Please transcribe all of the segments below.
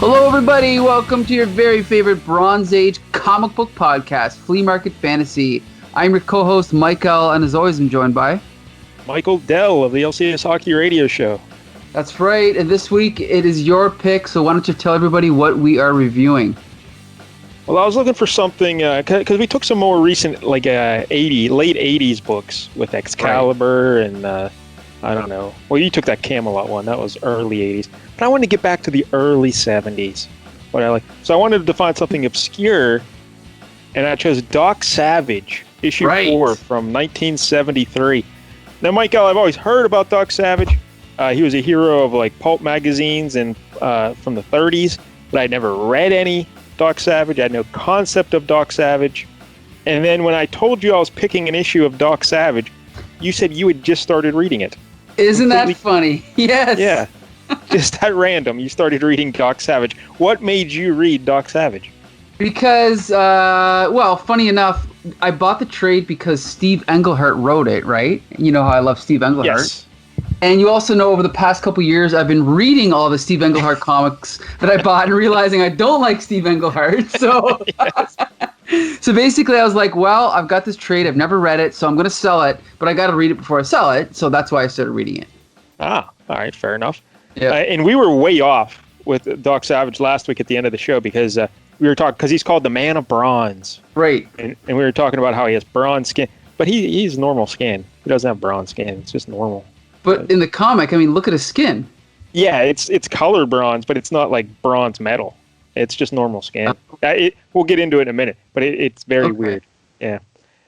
Hello, everybody. Welcome to your very favorite Bronze Age comic book podcast, Flea Market Fantasy. I'm your co-host, Michael, and as always, I'm joined by... Michael DELL of the LCS Hockey Radio Show. That's right, and this week it is your pick, so why don't you tell everybody what we are reviewing? Well, I was looking for something, because we took some more recent, late 80s books with Excalibur and, I don't know. Well, you took that Camelot one. That was early 80s. But I wanted to get back to the early 70s. So I wanted to find something obscure, and I chose Doc Savage, issue 4 from 1973. Now, Michael, I've always heard about Doc Savage. He was a hero of pulp magazines and from the 30s, but I'd never read any Doc Savage. I had no concept of Doc Savage. And then when I told you I was picking an issue of Doc Savage, you said you had just started reading it. Isn't that funny? Yes. Yeah. Just at random, you started reading Doc Savage. What made you read Doc Savage? Because, funny enough, I bought the trade because Steve Englehart wrote it, right? You know how I love Steve Englehart. Yes. And you also know over the past couple years, I've been reading all the Steve Englehart comics that I bought and realizing I don't like Steve Englehart. So, so basically I was like, well, I've got this trade. I've never read it, so I'm going to sell it, but I got to read it before I sell it. So that's why I started reading it. Ah, all right. Fair enough. Yeah. And we were way off with Doc Savage last week at the end of the show because we were talking, because he's called the Man of Bronze. Right. And we were talking about how he has bronze skin, but he's normal skin. He doesn't have bronze skin. It's just normal. But in the comic, I mean, look at his skin. Yeah, it's color bronze, but it's not like bronze metal. It's just normal skin. We'll get into it in a minute, but it's very weird. Yeah.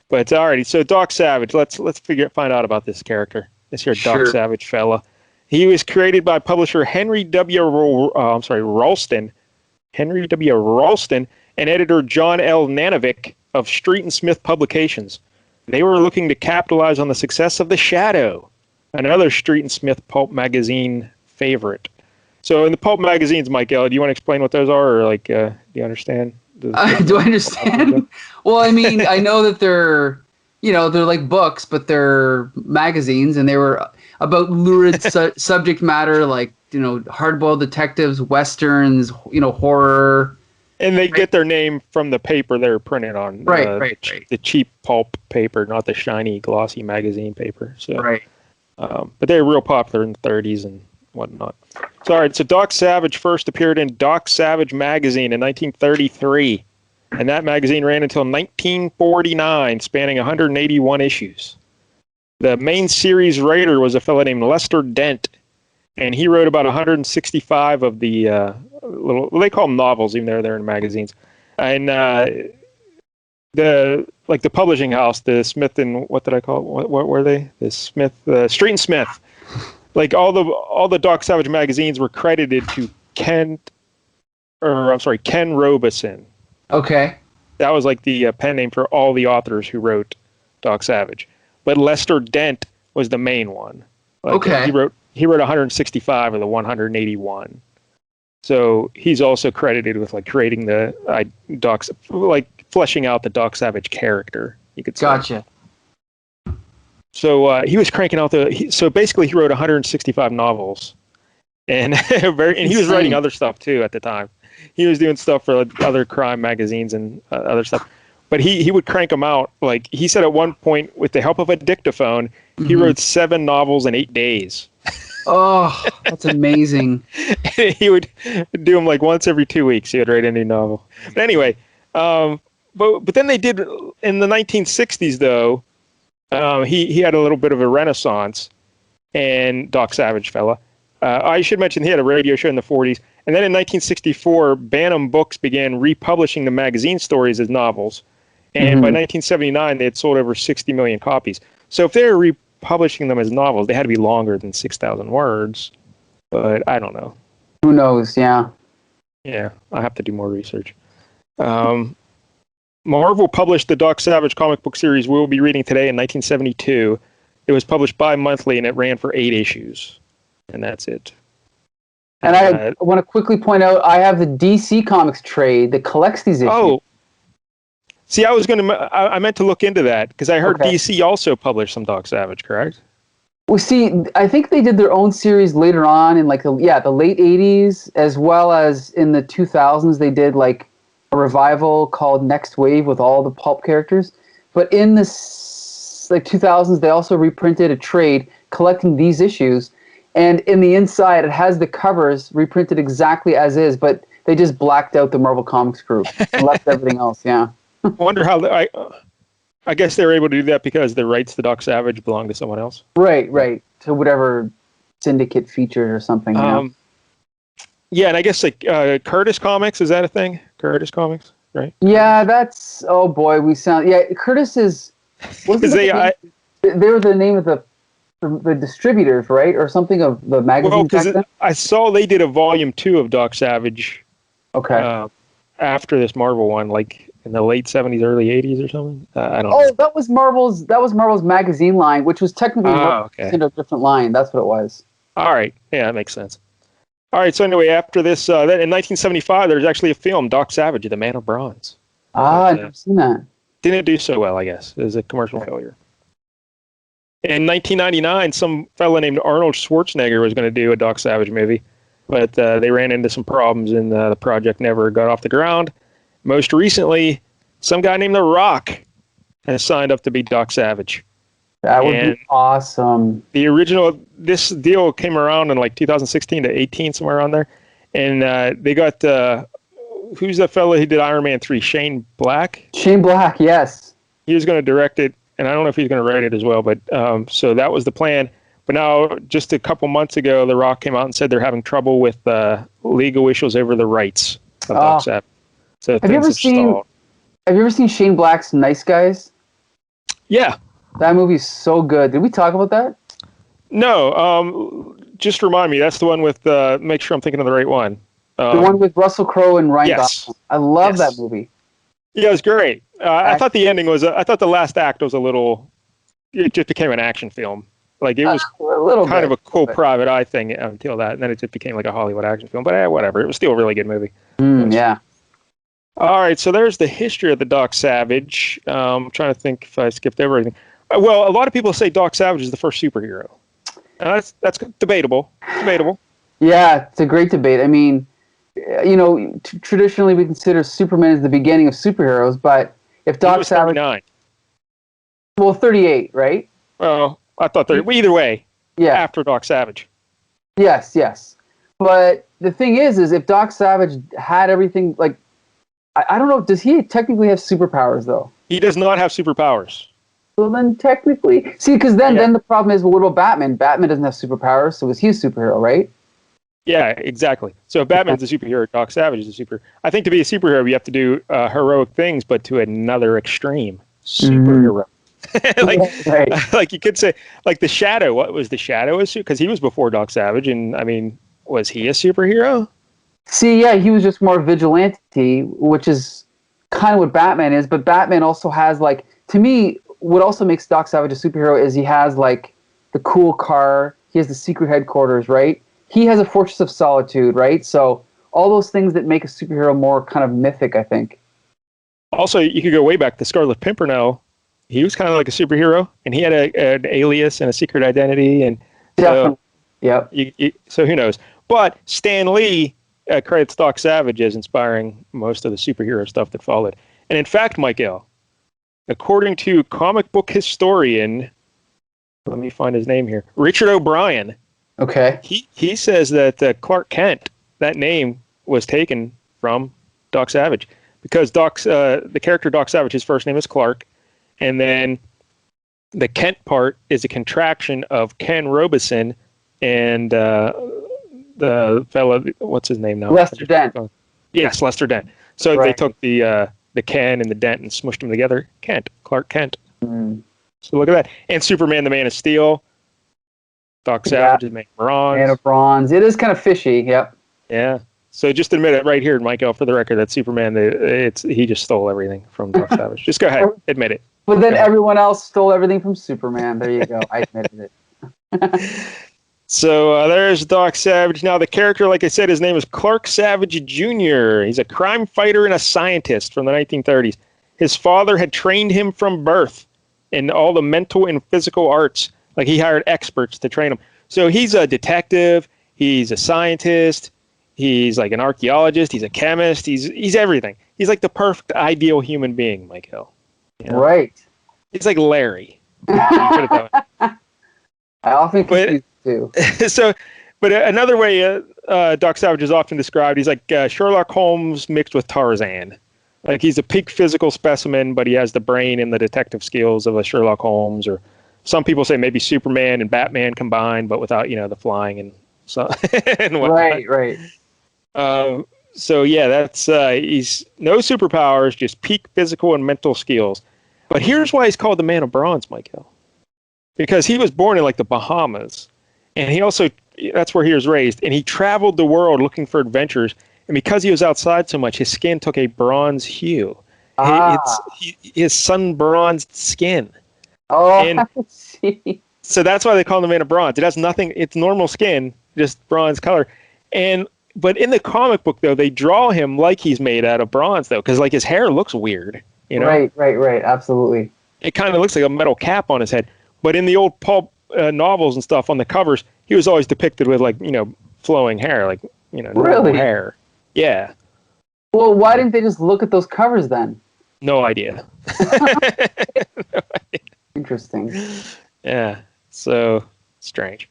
But alrighty, so Doc Savage. Let's find out about this character. This here Doc Savage fella. He was created by publisher Henry W. Ralston. Henry W. Ralston and editor John L. Nanovic of Street and Smith Publications. They were looking to capitalize on the success of The Shadow, another Street and Smith pulp magazine favorite. So in the pulp magazines, Michael, do you want to explain what those are, or do you understand? Do I understand? Well, I mean, I know that they're like books, but they're magazines, and they were about lurid subject matter, like, hard-boiled detectives, westerns, horror. And they get their name from the paper they're printed on. Right. The cheap pulp paper, not the shiny, glossy magazine paper. So, right. But they were real popular in the 30s and whatnot. So, all right, so Doc Savage first appeared in Doc Savage magazine in 1933. And that magazine ran until 1949, spanning 181 issues. The main series writer was a fellow named Lester Dent, and he wrote about 165 of the they call them novels, even though they're in magazines. And the publishing house, the Smith and what did I call it? What were they? The Smith, Street and Smith. All the Doc Savage magazines were credited to Ken Robison. Okay. That was the pen name for all the authors who wrote Doc Savage. But Lester Dent was the main one. Okay. He wrote 165 of the 181. So he's also credited with creating the fleshing out the Doc Savage character, you could say. Gotcha. So he was cranking out so basically he wrote 165 novels, and he was writing other stuff too at the time. He was doing stuff for other crime magazines and other stuff. But he would crank them out. He said at one point, with the help of a dictaphone, he wrote 7 novels in 8 days. Oh, that's amazing. He would do them once every 2 weeks. He would write a new novel. But anyway, but then they did, in the 1960s, though, he had a little bit of a renaissance, and Doc Savage fella. I should mention he had a radio show in the 40s. And then in 1964, Bantam Books began republishing the magazine stories as novels. And by 1979, they had sold over 60 million copies. So if they were republishing them as novels, they had to be longer than 6,000 words. But I don't know. Who knows? Yeah. Yeah, I have to do more research. Marvel published the Doc Savage comic book series we'll be reading today in 1972. It was published bi-monthly, and it ran for 8 issues. And that's it. And I want to quickly point out, I have the DC Comics trade that collects these issues. Oh, see, I meant to look into that because I heard DC also published some Doc Savage, correct? Well, see, I think they did their own series later on in like the late '80s, as well as in the 2000s. They did like a revival called Next Wave with all the pulp characters. But in this like 2000s, they also reprinted a trade collecting these issues, and in the inside, it has the covers reprinted exactly as is, but they just blacked out the Marvel Comics group and left everything else. Yeah. I wonder how I guess they were able to do that because the rights to Doc Savage belong to someone else. Right. To whatever syndicate featured or something. Yeah, and I guess like Curtis Comics, is that a thing? Curtis Comics, right? Yeah, that's oh boy, we sound Curtis is. They were the name of the distributors, right, or something of the magazine. Well, because I saw they did a volume 2 of Doc Savage. Okay. After this Marvel one, like in the late '70s, early '80s, or something. I don't know. Oh, that was Marvel's magazine line, which was technically in a different line. That's what it was. All right, yeah, that makes sense. All right, so anyway, after this, then in 1975, there's actually a film, Doc Savage, The Man of Bronze. I've never seen that. Didn't do so well, I guess. It was a commercial failure. In 1999, some fella named Arnold Schwarzenegger was going to do a Doc Savage movie, but they ran into some problems and the project never got off the ground. Most recently, some guy named The Rock has signed up to be Doc Savage. That would be awesome. The original, this deal came around in like 2016 to 18, somewhere around there. And they got, who's that fella who did Iron Man 3? Shane Black? Shane Black, yes. He was going to direct it, and I don't know if he's going to write it as well, but so that was the plan. But now, just a couple months ago, The Rock came out and said they're having trouble with legal issues over the rights of Doc Savage. So have you ever seen Shane Black's Nice Guys? Yeah. That movie's so good. Did we talk about that? No. Just remind me. That's the one with, make sure I'm thinking of the right one. The one with Russell Crowe and Ryan Gosling. I love that movie. Yeah, it was great. I thought the ending was, I thought the last act was it just became an action film. Like it was kind of a cool private eye thing until that. And then it just became like a Hollywood action film. But whatever. It was still a really good movie. Yeah. All right, so there's the history of the Doc Savage. I'm trying to think if I skipped everything. Well, a lot of people say Doc Savage is the first superhero. That's debatable. Yeah, it's a great debate. I mean, traditionally we consider Superman as the beginning of superheroes, but if Doc Savage... 39. Well, 38, right? Well, I thought 30. Either way, after Doc Savage. Yes. But the thing is if Doc Savage had everything, like, I don't know, does he technically have superpowers, though? He does not have superpowers. So then technically... See, because then the problem is, well, what about Batman? Batman doesn't have superpowers, so is he a superhero, right? Yeah, exactly. So if Batman's a superhero, Doc Savage is a superhero. I think to be a superhero, you have to do heroic things, but to another extreme. Superhero. Like you could say, like the Shadow. What was the Shadow? Because he was before Doc Savage, and I mean, was he a superhero? See, yeah, he was just more vigilante, which is kind of what Batman is. But Batman also has, like, to me, what also makes Doc Savage a superhero is he has, like, the cool car. He has the secret headquarters, right? He has a Fortress of Solitude, right? So all those things that make a superhero more kind of mythic, I think. Also, you could go way back to Scarlet Pimpernel. He was kind of like a superhero, and he had an alias and a secret identity. And definitely, yeah. So who knows? But Stan Lee credits Doc Savage as inspiring most of the superhero stuff that followed. And in fact, Michael, according to comic book historian, let me find his name here, Richard O'Brien. Okay. He says that Clark Kent, that name was taken from Doc Savage because the character Doc Savage, his first name is Clark, and then the Kent part is a contraction of Ken Robison and the fellow, what's his name now? Lester Dent. Yes, Lester Dent. So they took the Ken and the Dent and smushed them together. Clark Kent. So look at that. And Superman, the Man of Steel. Doc Savage is Man of Bronze. Man of Bronze. It is kind of fishy, yep. Yeah. So just admit it right here, Michael, for the record, that Superman, he just stole everything from Doc Savage. Just go ahead, admit it. But then everyone else stole everything from Superman. There you go. I admitted it. So there's Doc Savage. Now, the character, like I said, his name is Clark Savage Jr. He's a crime fighter and a scientist from the 1930s. His father had trained him from birth in all the mental and physical arts. Like he hired experts to train him. So he's a detective. He's a scientist. He's like an archaeologist. He's a chemist. He's everything. He's like the perfect ideal human being, Mike Hill. You know? Right. He's like Larry. Put it that way. I often confuse too. But another way Doc Savage is often described, he's like Sherlock Holmes mixed with Tarzan. Like he's a peak physical specimen, but he has the brain and the detective skills of a Sherlock Holmes, or some people say maybe Superman and Batman combined, but without the flying and so and whatnot. Right. So yeah, that's he's no superpowers, just peak physical and mental skills. But here's why he's called the Man of Bronze, Michael. Because he was born in like the Bahamas, and that's where he was raised, and he traveled the world looking for adventures. And because he was outside so much, his skin took a bronze hue. His sun-bronzed skin. Oh, and I see. So that's why they call him the Man of Bronze. It has nothing. It's normal skin, just bronze color. But in the comic book, though, they draw him like he's made out of bronze, though, because like his hair looks weird. Right. Absolutely. It kind of looks like a metal cap on his head. But in the old pulp novels and stuff on the covers, he was always depicted with like flowing hair, like normal hair. Yeah. Well, why didn't they just look at those covers then? No idea. Interesting. Yeah. So strange.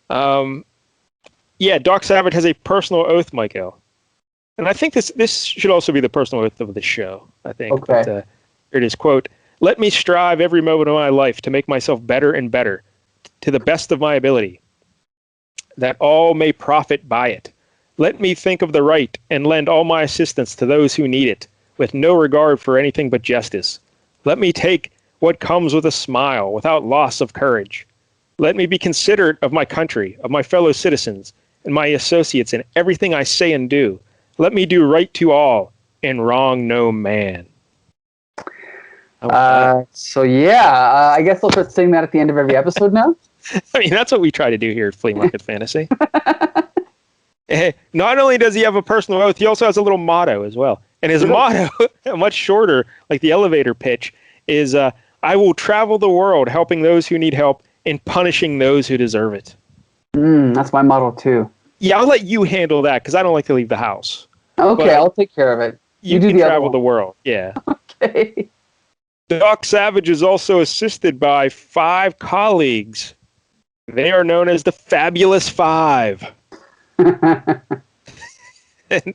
Yeah, Doc Savage has a personal oath, Michael. And I think this should also be the personal oath of the show, I think. Okay. But, here it is, quote, "Let me strive every moment of my life to make myself better and better, to the best of my ability, that all may profit by it. Let me think of the right and lend all my assistance to those who need it, with no regard for anything but justice. Let me take what comes with a smile, without loss of courage. Let me be considerate of my country, of my fellow citizens, and my associates in everything I say and do. Let me do right to all and wrong no man." I guess I'll start saying that at the end of every episode now. I mean, that's what we try to do here at Flea Market Fantasy. Not only does he have a personal oath, he also has a little motto as well. And his motto, much shorter, like the elevator pitch, is "I will travel the world helping those who need help and punishing those who deserve it." That's my motto too. Yeah, I'll let you handle that because I don't like to leave the house. Okay, I'll take care of it. You can travel the world. Yeah. Okay. Doc Savage is also assisted by 5 colleagues. They are known as the Fabulous Five. and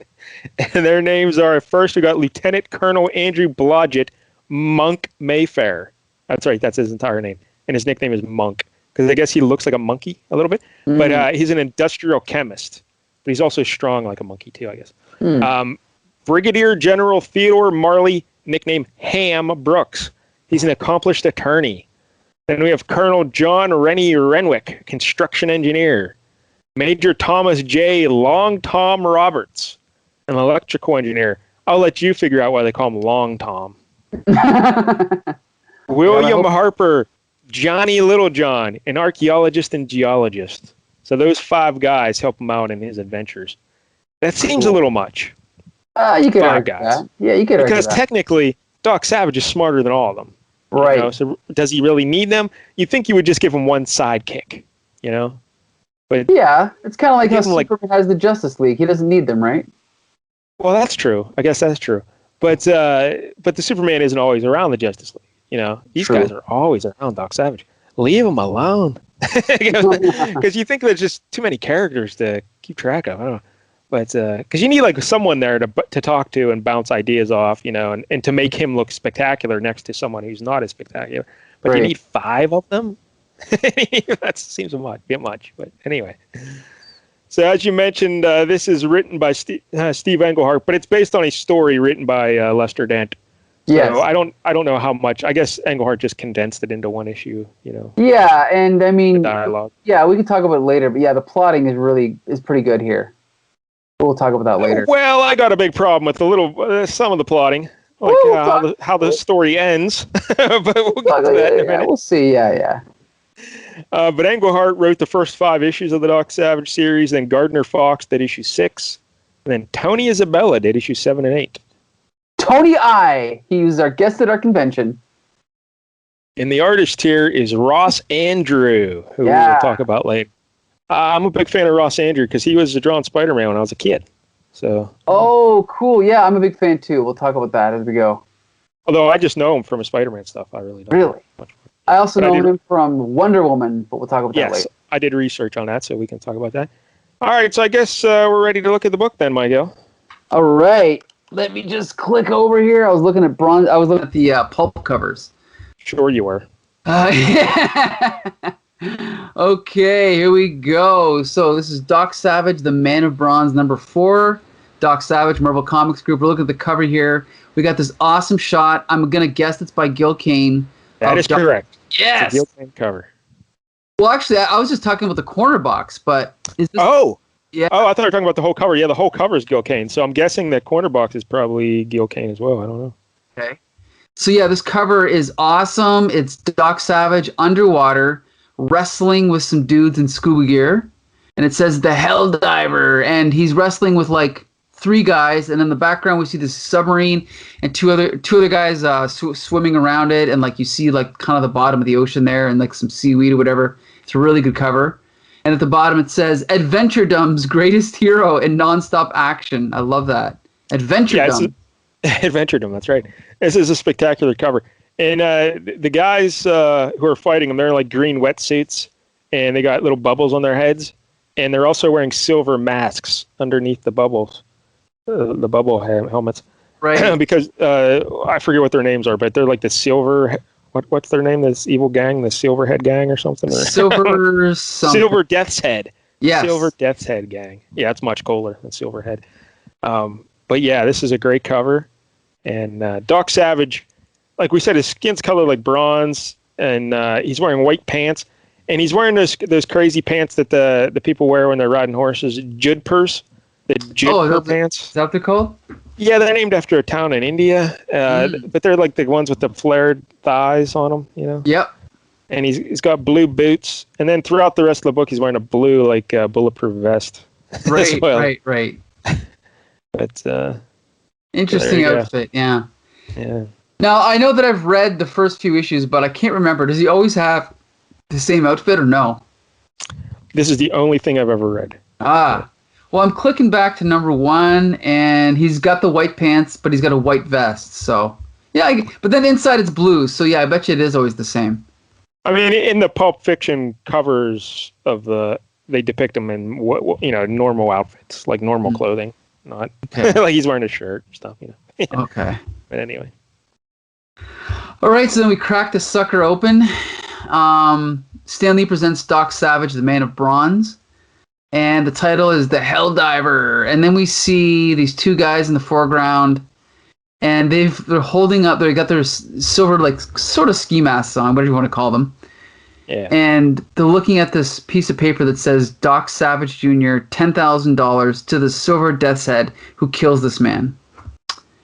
their names are, first we got Lieutenant Colonel Andrew Blodgett Monk Mayfair. That's right, that's his entire name. And his nickname is Monk, because I guess he looks like a monkey a little bit. But he's an industrial chemist. But he's also strong like a monkey too, I guess. Brigadier General Theodore Marley, nicknamed Ham Brooks. He's an accomplished attorney. Then we have Colonel John Rennie Renwick, construction engineer. Major Thomas J. Long Tom Roberts, an electrical engineer. I'll let you figure out why they call him Long Tom. William Harper, Johnny Littlejohn, an archaeologist and geologist. So those 5 guys help him out in his adventures. That seems a little much. You could 5 argue guys. that. Yeah, you could argue that. Because technically, Doc Savage is smarter than all of them. Right. So does he really need them? You'd think you would just give him one sidekick, But yeah, it's kind of like how Superman has the Justice League. He doesn't need them, right? Well, that's true. I guess that's true. But the Superman isn't always around the Justice League. These guys are always around Doc Savage. Leave him alone. Because you think there's just too many characters to keep track of. I don't know. But because you need like someone there to talk to and bounce ideas off, and to make him look spectacular next to someone who's not as spectacular. But you need 5 of them? That seems a bit much. But anyway. So as you mentioned, this is written by Steve Englehart, but it's based on a story written by Lester Dent. So yes. I don't know how much. I guess Englehart just condensed it into one issue, Yeah, and I mean, the dialogue. Yeah, we can talk about it later, but yeah, the plotting is pretty good here. We'll talk about that later. Well, I got a big problem with some of the plotting, like how the story ends. But we'll get to that in a minute. We'll see. Yeah. But Englehart wrote the first 5 issues of the Doc Savage series. Then Gardner Fox did issue 6. And then Tony Isabella did issue 7 and 8. Tony I. He was our guest at our convention. And the artist here is Ross Andrew, who we'll talk about later. I'm a big fan of Ross Andrew because he was drawing Spider-Man when I was a kid. So. Oh, cool. Yeah, I'm a big fan too. We'll talk about that as we go. Although I just know him from his Spider-Man stuff. I really don't. Really? I also know him from Wonder Woman, but we'll talk about that later. Yes, I did research on that, so we can talk about that. All right, so I guess we're ready to look at the book then, Miguel. All right. Let me just click over here. I was looking at the pulp covers. Sure you were. Okay, here we go. So this is Doc Savage, The Man of Bronze, number 4. Doc Savage, Marvel Comics Group. We're looking at the cover here. We got this awesome shot. I'm going to guess it's by Gil Kane. That is correct. Yes. It's a Gil Kane cover. Well, actually, I was just talking about the corner box, but is this... Oh! Yeah. Oh, I thought you were talking about the whole cover. Yeah, the whole cover is Gil Kane. So I'm guessing that corner box is probably Gil Kane as well. I don't know. Okay. So yeah, this cover is awesome. It's Doc Savage underwater wrestling with some dudes in scuba gear. And it says the Hell Diver. And he's wrestling with like 3 guys. And in the background, we see this submarine and two other guys swimming around it. And like you see like kind of the bottom of the ocean there and like some seaweed or whatever. It's a really good cover. And at the bottom it says, Adventuredom's greatest hero in nonstop action. I love that. Adventuredom. Yeah, Adventuredom, that's right. This is a spectacular cover. And the guys who are fighting them, they're in like green wetsuits. And they got little bubbles on their heads. And they're also wearing silver masks underneath the bubbles. The bubble helmets. Right. Because I forget what their names are, but they're like the silver... What's their name? This evil gang, the Silverhead gang or something? Silver something. Silver Death's Head. Yes. Silver Death's Head gang. Yeah, it's much cooler than Silverhead. But yeah, this is a great cover. And Doc Savage, like we said, his skin's colored like bronze, and he's wearing white pants. And he's wearing those crazy pants that the people wear when they're riding horses, judpurs. The judpur pants. Is that what they're called? Yeah, they're named after a town in India, but they're like the ones with the flared thighs on them, you know? Yep. And he's got blue boots, and then throughout the rest of the book, he's wearing a blue, like, bulletproof vest. Right, well. right. But, interesting outfit, yeah. Yeah. Now, I know that I've read the first few issues, but I can't remember. Does he always have the same outfit or no? This is the only thing I've ever read. Ah. Well, I'm clicking back to number 1, and he's got the white pants, but he's got a white vest. So, yeah, but then inside it's blue. So, yeah, I bet you it is always the same. I mean, in the Pulp Fiction covers they depict him in normal outfits, like normal clothing, not like he's wearing a shirt or stuff, you know. Okay. But anyway. All right, so then we crack the sucker open. Stan Lee presents Doc Savage, the Man of Bronze. And the title is The Hell Diver. And then we see these 2 guys in the foreground. And they're holding up, they got their silver, like, sort of ski masks on, whatever you want to call them. Yeah. And they're looking at this piece of paper that says, Doc Savage Jr., $10,000 to the Silver Death's Head who kills this man.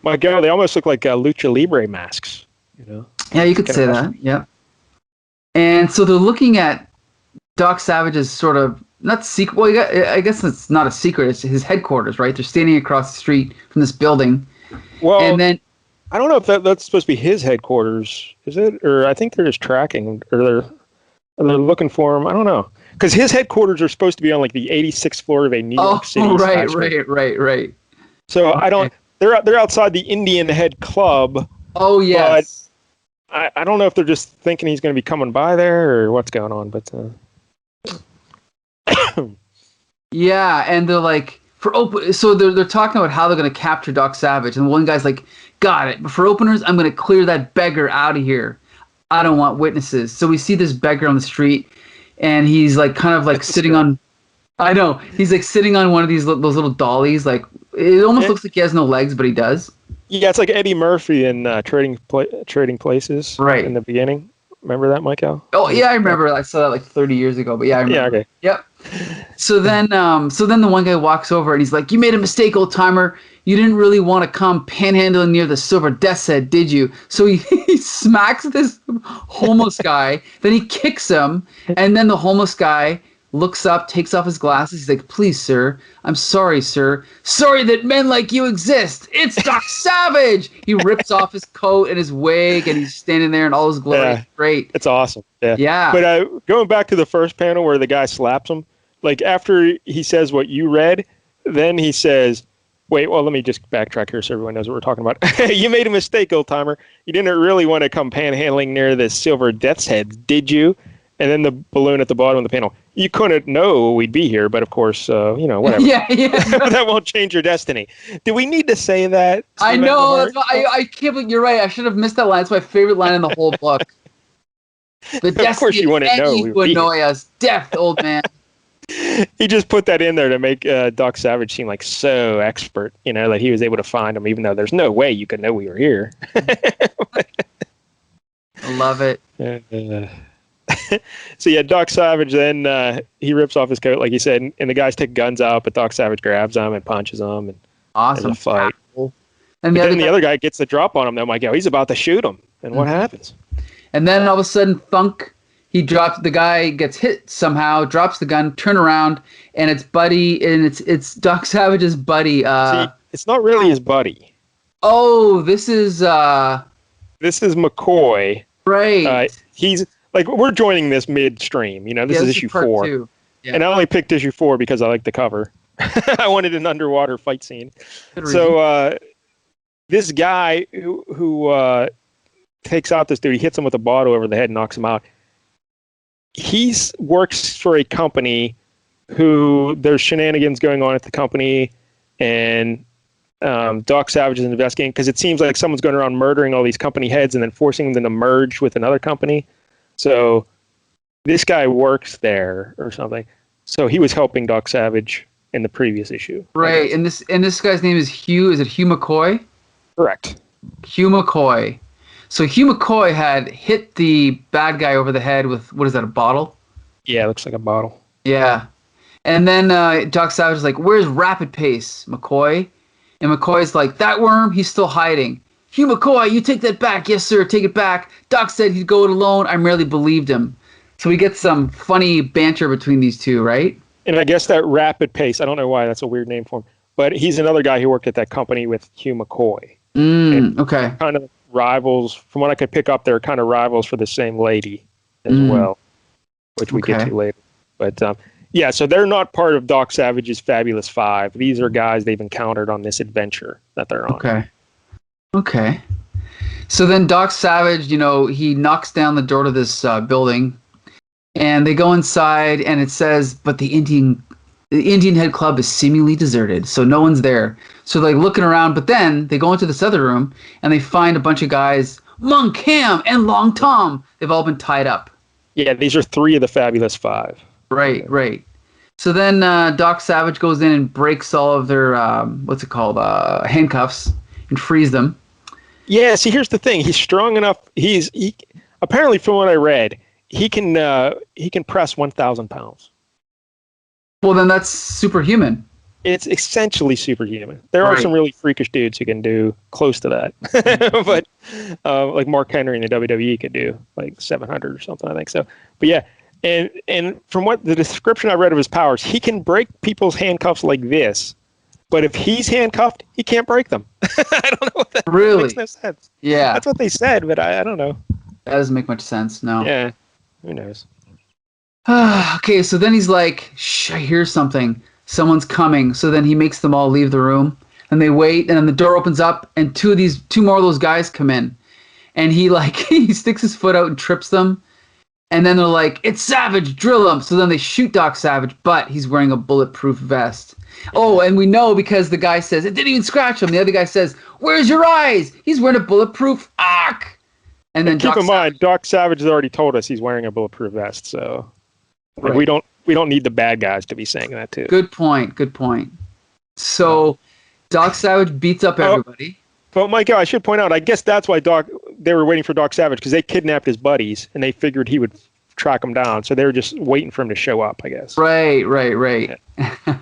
My God, they almost look like Lucha Libre masks, you know? Yeah, you could say that, yep. And so they're looking at Doc Savage's sort of, not secret. Well, I guess it's not a secret. It's his headquarters, right? They're standing across the street from this building. Well, and then I don't know if that's supposed to be his headquarters, is it? Or I think they're just tracking, or they're looking for him. I don't know, because his headquarters are supposed to be on like the 86th floor of a New York City. Oh, right. So okay. I don't. They're outside the Indian Head Club. Oh yes. But I don't know if they're just thinking he's going to be coming by there or what's going on, but. Yeah, and they're like so they're talking about how they're going to capture Doc Savage, and one guy's like, "Got it, but for openers, I'm going to clear that beggar out of here. I don't want witnesses." So we see this beggar on the street, and he's like kind of like sitting on. I know he's like sitting on one of those little dollies. Like it almost looks like he has no legs, but he does. Yeah, it's like Eddie Murphy in Trading Places. Right in the beginning. Remember that, Michael? Oh yeah, I remember. I saw that like 30 years ago. But yeah, I remember. Yeah, okay. Yep. So then the one guy walks over and he's like, "You made a mistake, old timer. You didn't really want to come panhandling near the Silver Death's Head, did you?" So he smacks this homeless guy. Then he kicks him, and then the homeless guy looks up, takes off his glasses. He's like, "Please, sir. I'm sorry, sir. Sorry that men like you exist. It's Doc Savage." He rips off his coat and his wig, and he's standing there in all his glory. Yeah, It's great. it's awesome. Yeah. Yeah. But going back to the first panel where the guy slaps him, like after he says what you read, then he says, wait, well, let me just backtrack here so everyone knows what we're talking about. You made a mistake, old timer. You didn't really want to come panhandling near the silver death's head, did you? And then the balloon at the bottom of the panel. You couldn't know we'd be here, but of course, whatever. Yeah. That won't change your destiny. Do we need to say that? I know. That's why I can't believe you're right. I should have missed that line. It's my favorite line in the whole book. The destiny of course you wouldn't know. who annoy us. Death, old man. He just put that in there to make Doc Savage seem like so expert, that he was able to find him, even though there's no way you could know we were here. I love it. So yeah, Doc Savage then he rips off his coat, like you said, and the guys take guns out, but Doc Savage grabs him and punches him, and awesome there's a fight. And the other guy gets the drop on him. They're like, he's about to shoot him, and what happens? And then all of a sudden, thunk. He drops, the guy gets hit somehow, drops the gun, turn around, and it's Buddy, and it's Doc Savage's buddy. See, it's not really his buddy. Oh, this is McCoy. Right. He's like, we're joining this midstream. This is issue 4. Yeah. And I only picked issue 4 because I like the cover. I wanted an underwater fight scene. So this guy who takes out this dude, he hits him with a bottle over the head and knocks him out. He works for a company who there's shenanigans going on at the company, and Doc Savage is investigating because it seems like someone's going around murdering all these company heads and then forcing them to merge with another company. So this guy works there or something. So he was helping Doc Savage in the previous issue. Right, and this guy's name is Hugh. Is it Hugh McCoy? Correct. Hugh McCoy. So Hugh McCoy had hit the bad guy over the head with, what is that, a bottle? Yeah, it looks like a bottle. Yeah. And then Doc Savage is like, "Where's Rapid Pace, McCoy?" And McCoy's like, "That worm, he's still hiding." "Hugh McCoy, you take that back." "Yes, sir, take it back. Doc said he'd go it alone. I merely believed him." So we get some funny banter between these two, right? And I guess that Rapid Pace, I don't know why that's a weird name for him, but he's another guy who worked at that company with Hugh McCoy. Okay. Kind of rivals, from what I could pick up, they're kind of rivals for the same lady as well, which we get to later. But yeah, so they're not part of Doc Savage's Fabulous Five. These are guys they've encountered on this adventure that they're on. Okay. So then Doc Savage, he knocks down the door to this building, and they go inside, and it says, "But the Indian Head Club is seemingly deserted, so no one's there." So they're looking around, but then they go into this other room, and they find a bunch of guys, Monk, Ham, and Long Tom. They've all been tied up. Yeah, these are 3 of the Fabulous Five. Right. So then Doc Savage goes in and breaks all of their, handcuffs, and frees them. Yeah, see, here's the thing. He's strong enough. He apparently, from what I read, he can press 1,000 pounds. Well, then that's superhuman. It's essentially superhuman. There are some really freakish dudes who can do close to that. But like Mark Henry in the WWE could do like 700 or something, I think so. But yeah, and from what the description I read of his powers, he can break people's handcuffs like this. But if he's handcuffed, he can't break them. I don't know what that makes no sense. Yeah. That's what they said, but I don't know. That doesn't make much sense, no. Yeah. Who knows? Okay, so then he's like, "Shh, I hear something. Someone's coming." So then he makes them all leave the room, and they wait, and then the door opens up, and two more of those guys come in, and he he sticks his foot out and trips them, and then they're like, "It's Savage, drill him." So then they shoot Doc Savage, but he's wearing a bulletproof vest. Oh, and we know because the guy says, "It didn't even scratch him." The other guy says, "Where's your eyes?" He's wearing a bulletproof arc. And then keep in mind, Doc Savage has already told us he's wearing a bulletproof vest, so we don't need the bad guys to be saying that too. Good point. So Doc Savage beats up everybody. But Mike, I should point out, I guess that's why they were waiting for Doc Savage, because they kidnapped his buddies and they figured he would track them down. So they were just waiting for him to show up, I guess. Right. Yeah.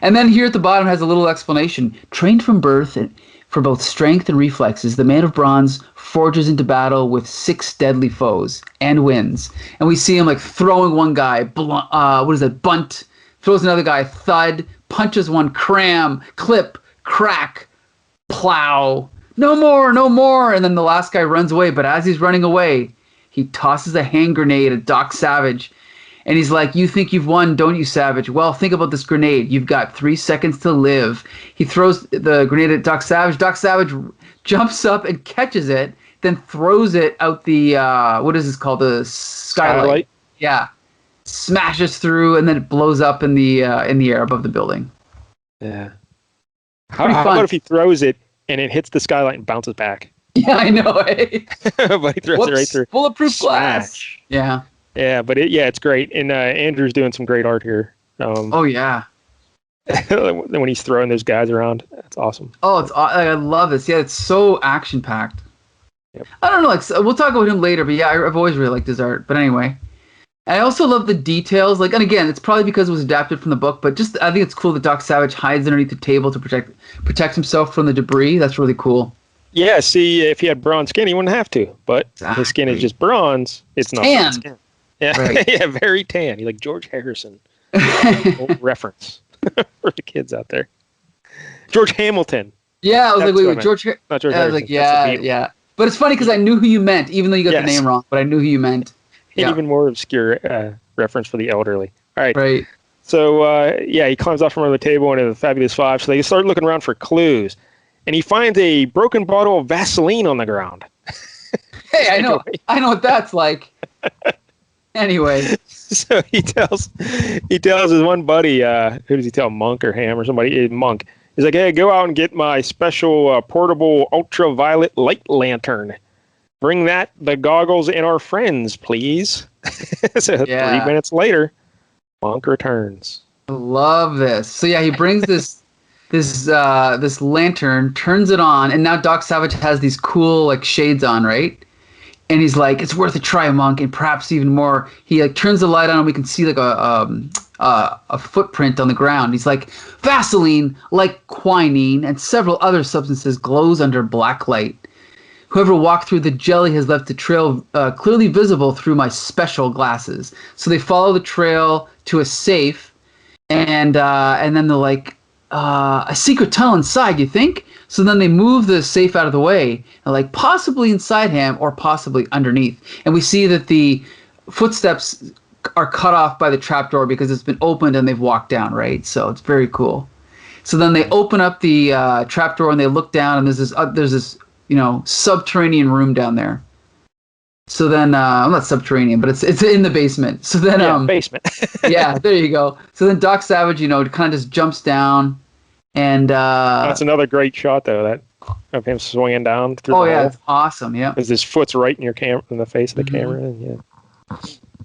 And then here at the bottom has a little explanation. Trained from birth and For both strength and reflexes, the man of bronze forges into battle with 6 deadly foes and wins. And we see him like throwing one guy, bunt, throws another guy, thud, punches one, cram, clip, crack, plow, no more, no more. And then the last guy runs away. But as he's running away, he tosses a hand grenade at Doc Savage. And he's like, you think you've won, don't you, Savage? Well, think about this grenade. You've got 3 seconds to live. He throws the grenade at Doc Savage. Doc Savage jumps up and catches it, then throws it out the, what is this called? The skylight. Yeah. Smashes through, and then it blows up in the air above the building. Yeah. How about if he throws it and it hits the skylight and bounces back? Yeah, I know. Eh? But he throws it right through. Bulletproof glass. Yeah. Yeah, but it's great. And Andrew's doing some great art here. Oh, yeah. When he's throwing those guys around, that's awesome. Oh, I love this. Yeah, it's so action-packed. Yep. I don't know, like, we'll talk about him later, but yeah, I've always really liked his art. But anyway. And I also love the details. Like, and again, it's probably because it was adapted from the book, but just I think it's cool that Doc Savage hides underneath the table to protect himself from the debris. That's really cool. Yeah, see, if he had bronze skin, he wouldn't have to. But his skin is just bronze. It's not tan. Skin. Yeah, right. Yeah, very tan. He's like George Harrison. Old reference for the kids out there. George Hamilton. Yeah, I was like, wait, George. Not George Harrison. I was like, yeah. But it's funny because I knew who you meant, even though you got the name wrong. But I knew who you meant. Yeah. Even more obscure reference for the elderly. All right. Right. So, he climbs off from under the table into the Fabulous Five. So they start looking around for clues. And he finds a broken bottle of Vaseline on the ground. Hey, I know what that's like. Anyway. So he tells his one buddy, who does he tell, Monk or Ham or somebody? Monk. He's like, hey, go out and get my special portable ultraviolet light lantern. Bring the goggles, and our friends, please. So 3 minutes later, Monk returns. I love this. So yeah, he brings this lantern, turns it on, and now Doc Savage has these cool like shades on, right? And he's like, "It's worth a try, Monk," and perhaps even more. He like turns the light on, and we can see like a footprint on the ground. He's like, "Vaseline, like quinine and several other substances, glows under black light. Whoever walked through the jelly has left a trail clearly visible through my special glasses." So they follow the trail to a safe, and then they're like, a secret tunnel inside, you think? So then they move the safe out of the way, and like possibly inside him or possibly underneath. And we see that the footsteps are cut off by the trapdoor because it's been opened and they've walked down, right? So it's very cool. So then they open up the trapdoor and they look down, and there's this subterranean room down there. So then, well, not subterranean, but it's in the basement. So then, basement. Yeah, there you go. So then Doc Savage, kind of just jumps down, and that's another great shot though, of him swinging down through the hole. It's awesome. Yeah, because his foot's right in the face of the camera, and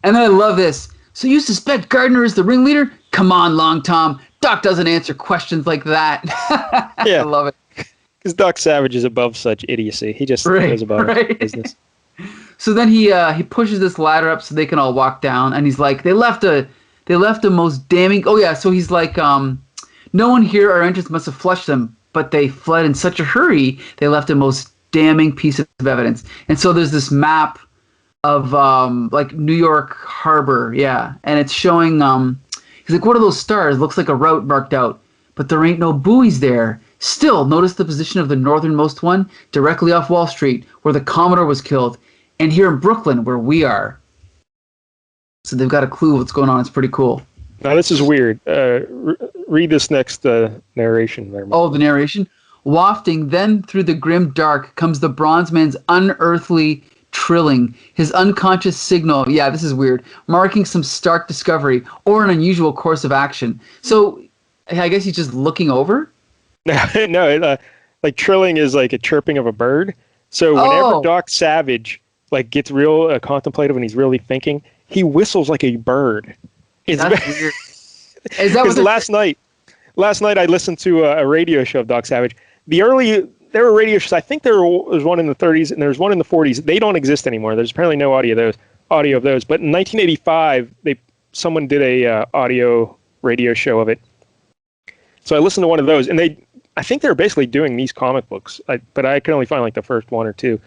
And then I love this. So you suspect Gardner is the ringleader? Come on, Long Tom. Doc doesn't answer questions like that. Yeah, I love it. Because Doc Savage is above such idiocy. He just knows about his business. So then he pushes this ladder up so they can all walk down, and he's like, they left a most damning. Oh yeah, so he's like, no one here or entrance must have flushed them, but they fled in such a hurry they left a most damning piece of evidence. And so there's this map of like New York Harbor, and it's showing. He's like, what are those stars? Looks like a route marked out, but there ain't no buoys there. Still, notice the position of the northernmost one, directly off Wall Street, where the Commodore was killed, and here in Brooklyn, where we are. So they've got a clue what's going on. It's pretty cool. Now, this is weird. Read this next narration there. Oh, the narration? Wafting then through the grim dark comes the bronze man's unearthly trilling, his unconscious signal. Yeah, this is weird. Marking some stark discovery or an unusual course of action. So I guess he's just looking over? No, like trilling is like a chirping of a bird. So whenever Doc Savage like gets real contemplative and he's really thinking, he whistles like a bird. That's weird. Is that what last night I listened to a radio show of Doc Savage. There were radio shows. I think there was one in the 30s and there's one in the 40s. They don't exist anymore. There's apparently no audio of those. But in 1985, someone did a audio radio show of it. So I listened to one of those, and I think they're basically doing these comic books, but I can only find like the first one or two.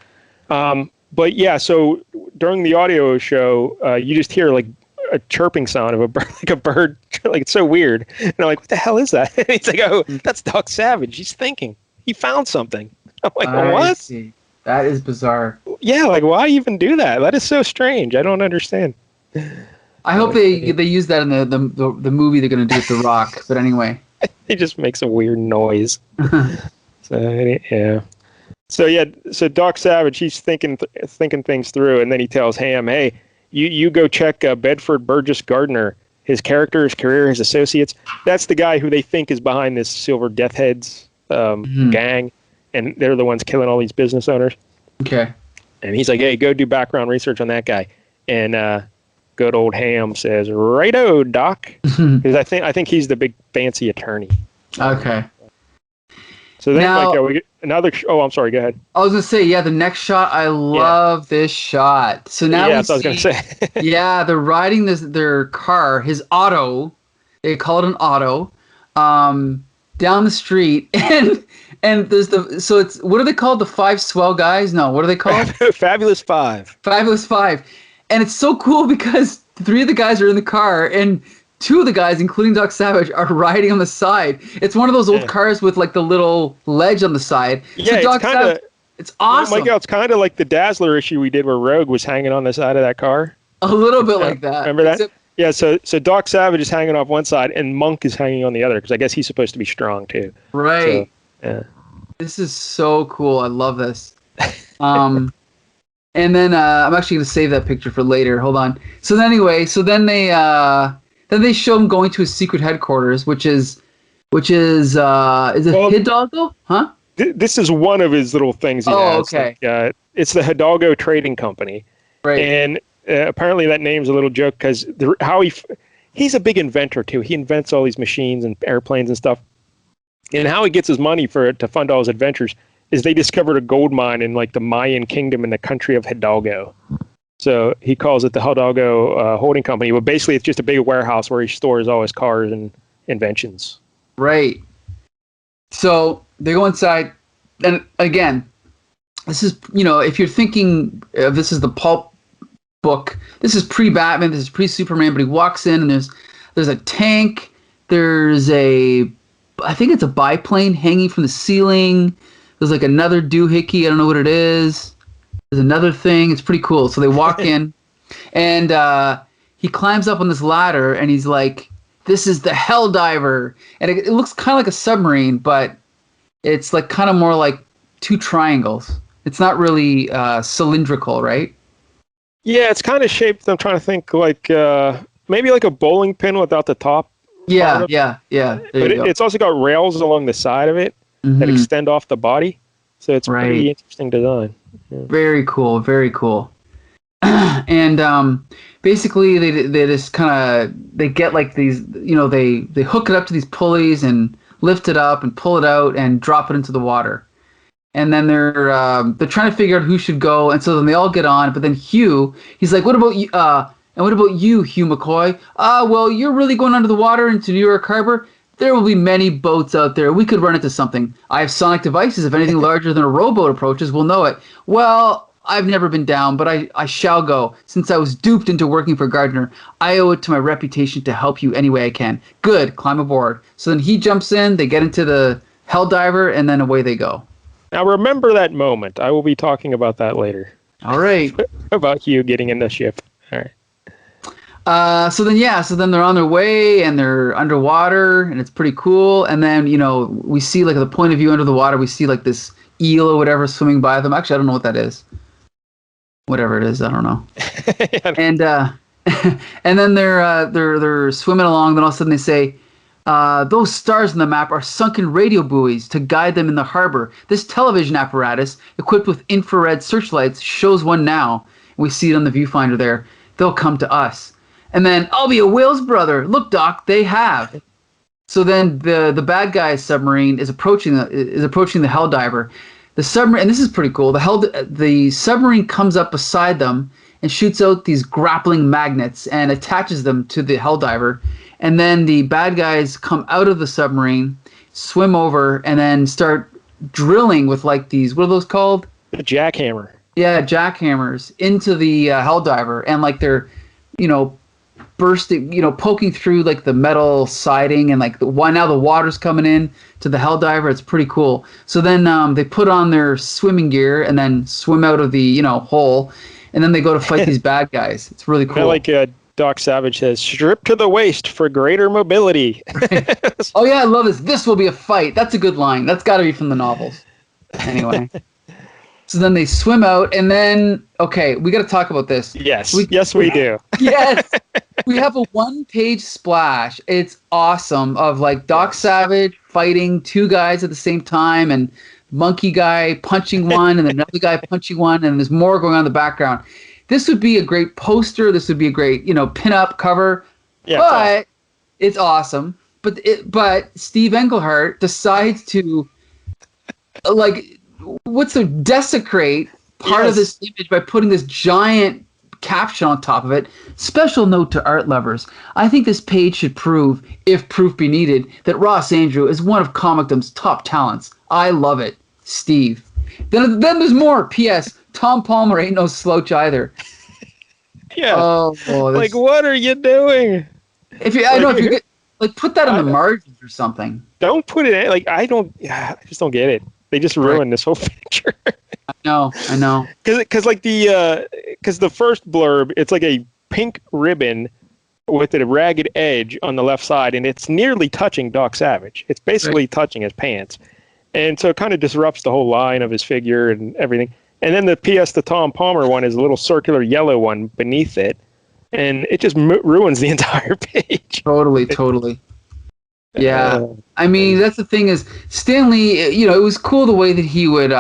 But yeah, so during the audio show, you just hear like a chirping sound of a bird, like a bird, like it's so weird. And I'm like, what the hell is that? And he's like, oh, that's Doc Savage. He's thinking. He found something. I'm like, what? See. That is bizarre. Yeah, like why even do that? That is so strange. I don't understand. I hope they use that in the movie they're going to do with The Rock. But anyway. It just makes a weird noise. So yeah. So Doc Savage, he's thinking things through, and then he tells Ham, "Hey, you go check Bedford Burgess Gardner. His character, his career, his associates. That's the guy who they think is behind this Silver Death Heads gang, and they're the ones killing all these business owners." Okay. And he's like, "Hey, go do background research on that guy." And good old Ham says, "Righto, Doc," because I think he's the big fancy attorney. Okay. So then, we get another. Oh, I'm sorry. Go ahead. I was gonna say, yeah, the next shot. I love this shot. So now that's what I was gonna say. Yeah, they're riding their car, his auto. They call it an auto, down the street, and there's so it's what are they called? The five swell guys? No, what are they called? Fabulous Five. Fabulous Five, and it's so cool because three of the guys are in the car and. Two of the guys, including Doc Savage, are riding on the side. It's one of those old cars with like the little ledge on the side. Yeah, so it's awesome. Mike, it's kind of like the Dazzler issue we did where Rogue was hanging on the side of that car. A little bit like that. Remember that? Yeah, so Doc Savage is hanging off one side and Monk is hanging on the other because I guess he's supposed to be strong too. Right. So, yeah. This is so cool. I love this. And then I'm actually going to save that picture for later. Hold on. So then they show him going to his secret headquarters, which is it Hidalgo? Huh? This is one of his little things he has. Okay. Like, it's the Hidalgo Trading Company. Right. And apparently that name's a little joke because he's a big inventor too. He invents all these machines and airplanes and stuff. And how he gets his money to fund all his adventures is they discovered a gold mine in like the Mayan kingdom in the country of Hidalgo. So he calls it the Hidalgo Holding Company, but basically it's just a big warehouse where he stores all his cars and inventions. Right. So they go inside, and again, this is, if you're thinking this is the pulp book, this is pre-Batman, this is pre-Superman, but he walks in and there's a tank, I think it's a biplane hanging from the ceiling, there's like another doohickey, I don't know what it is. There's another thing. It's pretty cool. So they walk in, and he climbs up on this ladder, and he's like, "This is the Hell Diver," and it looks kind of like a submarine, but it's like kind of more like two triangles. It's not really cylindrical, right? Yeah, it's kind of shaped. I'm trying to think like maybe like a bowling pin without the top. Yeah. But it's also got rails along the side of it that extend off the body, so it's pretty interesting design. Yeah. Very cool, very cool. And basically they just kind of they get like these, they hook it up to these pulleys and lift it up and pull it out and drop it into the water. And then they're trying to figure out who should go, and so then they all get on. But then Hugh, he's like, "What about you? And what about you, Hugh McCoy? Well, you're really going under the water into New York Harbor. There will be many boats out there. We could run into something. I have sonic devices. If anything larger than a rowboat approaches, we'll know it. Well, I've never been down, but I shall go. Since I was duped into working for Gardner, I owe it to my reputation to help you any way I can. Good, climb aboard." So then he jumps in, they get into the Hell Diver, and then away they go. Now remember that moment. I will be talking about that later. All right. About Hugh getting in the ship. All right. So then they're on their way and they're underwater and it's pretty cool. And then, we see like the point of view under the water, we see like this eel or whatever swimming by them. Actually, I don't know what that is. Whatever it is, I don't know. And and then they're swimming along. Then all of a sudden they say, "Those stars on the map are sunken radio buoys to guide them in the harbor. This television apparatus, equipped with infrared searchlights, shows one now. And we see it on the viewfinder there. They'll come to us. And then, I'll be a whale's brother. Look, Doc, they have." So then the bad guy's submarine is approaching the Hell Diver. The submarine, and this is pretty cool. The submarine comes up beside them, and shoots out these grappling magnets and attaches them to the Helldiver. And then the bad guys come out of the submarine, swim over, and then start drilling with like these, what are those called? The jackhammer. Yeah, jackhammers into the Helldiver. And like they're, bursting, poking through like the metal siding, and like now the water's coming in to the Helldiver. It's pretty cool. So then they put on their swimming gear and then swim out of the, hole. And then they go to fight these bad guys. It's really cool. I like Doc Savage says, "Strip to the waist for greater mobility." Right. Oh, yeah, I love this. This will be a fight. That's a good line. That's got to be from the novels. Anyway. So then they swim out, and then, okay, we got to talk about this. Yes, we do. Yes. We have a one-page splash. It's awesome of, like, Doc Savage fighting two guys at the same time, and monkey guy punching one, and another guy punching one, and there's more going on in the background. This would be a great poster. This would be a great, pin-up cover. Yeah, but it's awesome. But Steve Englehart decides to, desecrate part of this image by putting this giant caption on top of it. Special note to art lovers. I think this page should prove, if proof be needed, that Ross Andru is one of comicdom's top talents. I love it. Steve. Then there's more. P.S. Tom Palmer ain't no slouch either. Yeah. Like, what are you doing? If you get, put that on the margins or something. Don't put it in. I just don't get it. They just ruined this whole picture. I know. Because the first blurb, it's like a pink ribbon with a ragged edge on the left side, and it's nearly touching Doc Savage. It's basically touching his pants. And so it kind of disrupts the whole line of his figure and everything. And then the P.S. the Tom Palmer one is a little circular yellow one beneath it. And it just ruins the entire page. Totally. Yeah. I mean, that's the thing is, Stan Lee, it was cool the way that he would,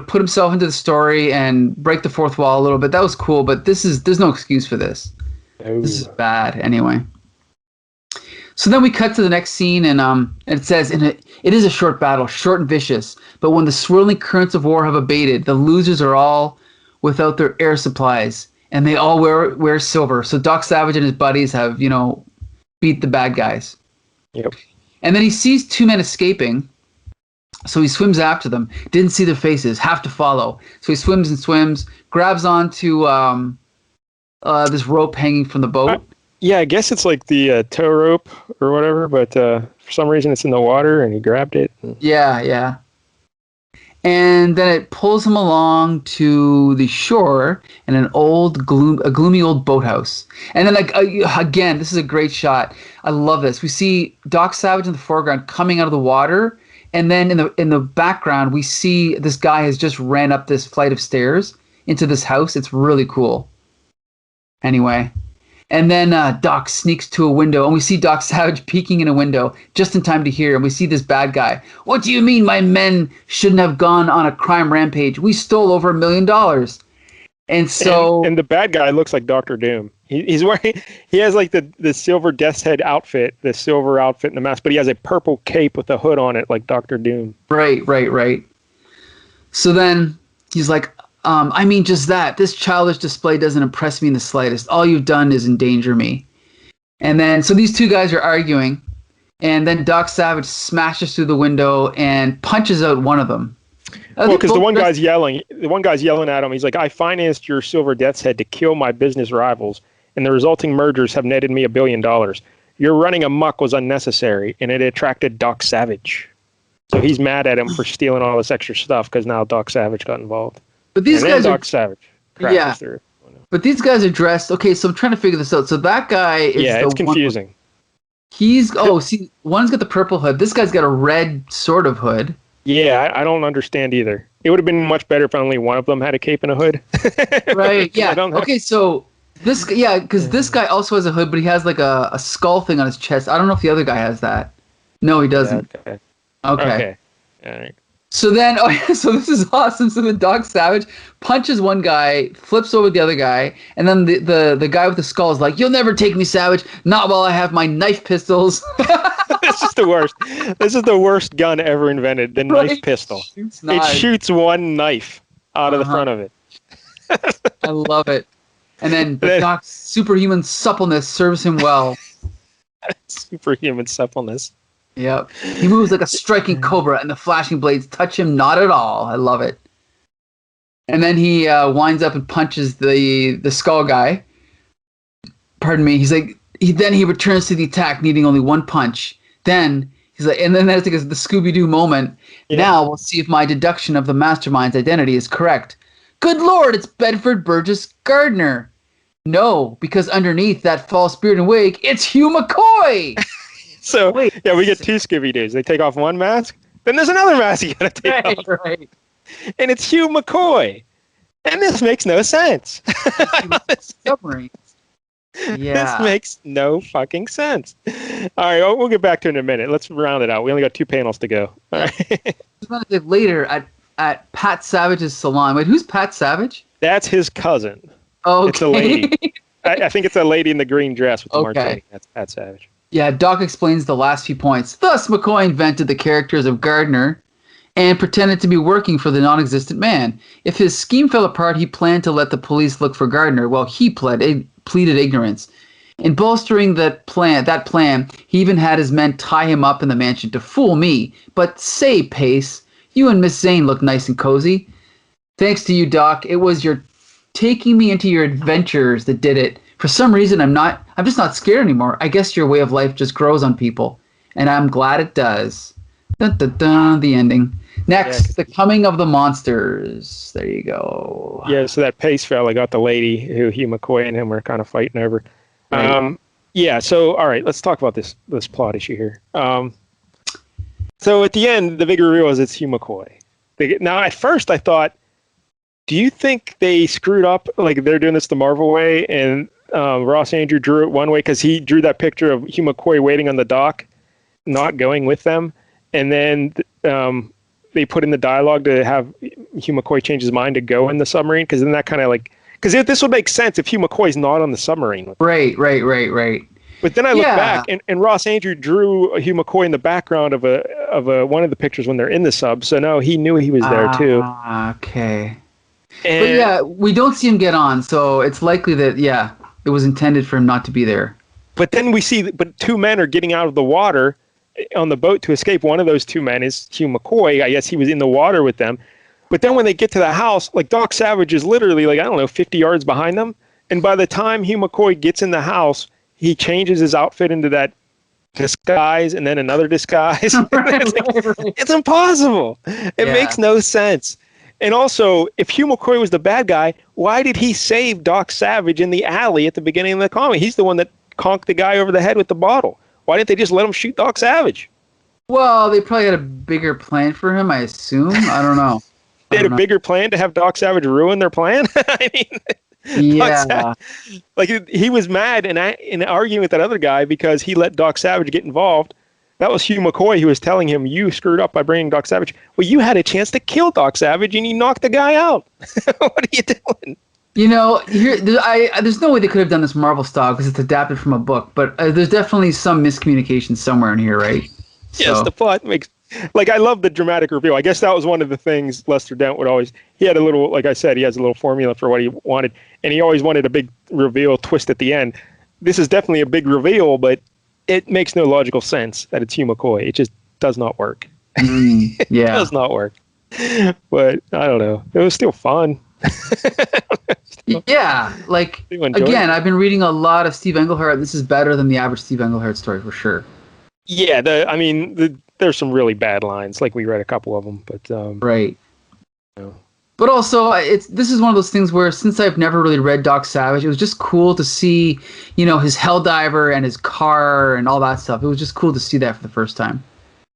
put himself into the story and break the fourth wall a little bit. That was cool, but there's no excuse for this. Oh. This is bad anyway. So then we cut to the next scene, and it says, it is a short battle, short and vicious, but when the swirling currents of war have abated, the losers are all without their air supplies, and they all wear silver. So Doc Savage and his buddies have, beat the bad guys. Yep. And then he sees two men escaping, so he swims after them. Didn't see their faces, have to follow. So he swims, grabs onto this rope hanging from the boat. Yeah, I guess it's like the tow rope or whatever, but for some reason it's in the water, and he grabbed it. Yeah. And then it pulls him along to the shore in a gloomy old boathouse. And then, again, this is a great shot. I love this. We see Doc Savage in the foreground coming out of the water, and then in the background we see this guy has just ran up this flight of stairs into this house. It's really cool. Anyway. And then Doc sneaks to a window, and we see Doc Savage peeking in a window just in time to hear. And we see this bad guy. "What do you mean my men shouldn't have gone on a crime rampage? We stole over $1 million." And so... And the bad guy looks like Dr. Doom. He's wearing... He has like the silver Death's Head outfit, the silver outfit and the mask, but he has a purple cape with a hood on it like Dr. Doom. Right. So then he's like... I mean, just that. This childish display doesn't impress me in the slightest. All you've done is endanger me. And then, so these two guys are arguing, and then Doc Savage smashes through the window and punches out one of them. Well, because the one guy's yelling at him. He's like, "I financed your silver Death's Head to kill my business rivals, and the resulting mergers have netted me $1 billion. Your running amok was unnecessary, and it attracted Doc Savage." So he's mad at him for stealing all this extra stuff because now Doc Savage got involved. But these guys Doc Savage. Yeah. But these guys are dressed. Okay, so I'm trying to figure this out. So that guy is it's confusing. One's got the purple hood. This guy's got a red sort of hood. Yeah, I don't understand either. It would have been much better if only one of them had a cape and a hood. Right, yeah. Okay, so because this guy also has a hood, but he has like a skull thing on his chest. I don't know if the other guy has that. No, he doesn't. Yeah, okay. All right. So then, so this is awesome. So then Doc Savage punches one guy, flips over the other guy, and then the guy with the skull is like, "You'll never take me, Savage. Not while I have my knife pistols." This is the worst. This is the worst gun ever invented, the knife pistol. It shoots one knife out of the front of it. I love it. And then the Doc's superhuman suppleness serves him well. Superhuman suppleness. Yep. He moves like a striking cobra, and the flashing blades touch him not at all. I love it. And then he winds up and punches the skull guy. Pardon me. He's like, he returns to the attack, needing only one punch. Then he's like, and then there's like the Scooby-Doo moment. Yeah. Now we'll see if my deduction of the mastermind's identity is correct. Good Lord, it's Bedford Burgess Gardner. No, because underneath that false beard and wig, it's Hugh McCoy. So, we get two Scooby-Doos. They take off one mask, then there's another mask you gotta take off. Right. And it's Hugh McCoy. And this makes no sense. Submarines. Yeah. This makes no fucking sense. All right, we'll get back to it in a minute. Let's round it out. We only got 2 panels to go. All right. Later at Pat Savage's salon. Wait, who's Pat Savage? That's his cousin. Okay. It's a lady. I think it's a lady in the green dress with the martini. That's Pat Savage. Yeah, Doc explains the last few points. Thus, McCoy invented the characters of Gardner and pretended to be working for the non-existent man. If his scheme fell apart, he planned to let the police look for Gardner while he pleaded ignorance. In bolstering that plan, he even had his men tie him up in the mansion to fool me. But say, Pace, you and Miss Zane look nice and cozy. Thanks to you, Doc. It was your taking me into your adventures that did it. For some reason, I'm just not scared anymore. I guess your way of life just grows on people. And I'm glad it does. Dun, dun, dun, the ending. Next, the coming of the monsters. There you go. Yeah, so that Pace fella got the lady who Hugh McCoy and him were kind of fighting over. Right. So, all right, let's talk about this plot issue here. So at the end, the big reveal is it's Hugh McCoy. Now, at first, I thought, do you think they screwed up? Like, they're doing this the Marvel way, and Ross Andrew drew it one way because he drew that picture of Hugh McCoy waiting on the dock, not going with them. And then they put in the dialogue to have Hugh McCoy change his mind to go in the submarine, because then that kind of like... Because this would make sense if Hugh McCoy's not on the submarine. Right. But then I look back, and Ross Andrew drew Hugh McCoy in the background of one of the pictures when they're in the sub. So no, he knew he was there too. Okay. But we don't see him get on, so it's likely that it was intended for him not to be there. But then we see, two men are getting out of the water on the boat to escape. One of those two men is Hugh McCoy. I guess he was in the water with them. But then when they get to the house, like Doc Savage is literally 50 yards behind them. And by the time Hugh McCoy gets in the house, he changes his outfit into that disguise and then another disguise. It's impossible. It makes no sense. And also, if Hugh McCoy was the bad guy, why did he save Doc Savage in the alley at the beginning of the comic? He's the one that conked the guy over the head with the bottle. Why didn't they just let him shoot Doc Savage? Well, they probably had a bigger plan for him, I assume. I don't know. They had a bigger plan to have Doc Savage ruin their plan? I mean, he was mad and arguing with that other guy because he let Doc Savage get involved. That was Hugh McCoy who was telling him, you screwed up by bringing Doc Savage. Well, you had a chance to kill Doc Savage and you knocked the guy out. What are you doing? There's no way they could have done this Marvel style because it's adapted from a book, but there's definitely some miscommunication somewhere in here, right? Yes, the plot makes... I love the dramatic reveal. I guess that was one of the things Lester Dent would always... He had a little, like I said, he has a little formula for what he wanted, and he always wanted a big reveal twist at the end. This is definitely a big reveal, but it makes no logical sense that it's Hugh McCoy. It just does not work. It does not work. But, I don't know. It was still fun. Again, I've been reading a lot of Steve Englehart. This is better than the average Steve Englehart story, for sure. Yeah, there's some really bad lines. Like we read a couple of them, but right. But also, this is one of those things where since I've never really read Doc Savage, it was just cool to see, his Helldiver and his car and all that stuff. It was just cool to see that for the first time.